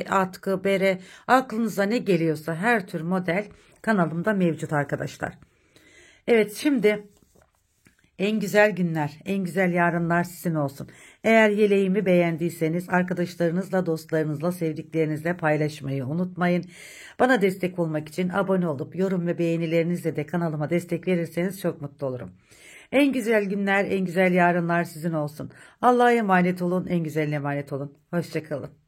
S1: atkı, bere, aklınıza ne geliyorsa her tür model kanalımda mevcut arkadaşlar. Evet, şimdi en güzel günler, en güzel yarınlar sizin olsun. Eğer yeleğimi beğendiyseniz arkadaşlarınızla, dostlarınızla, sevdiklerinizle paylaşmayı unutmayın. Bana destek olmak için abone olup yorum ve beğenilerinizle de kanalıma destek verirseniz çok mutlu olurum. En güzel günler, en güzel yarınlar sizin olsun. Allah'a emanet olun, en güzeline emanet olun. Hoşça kalın.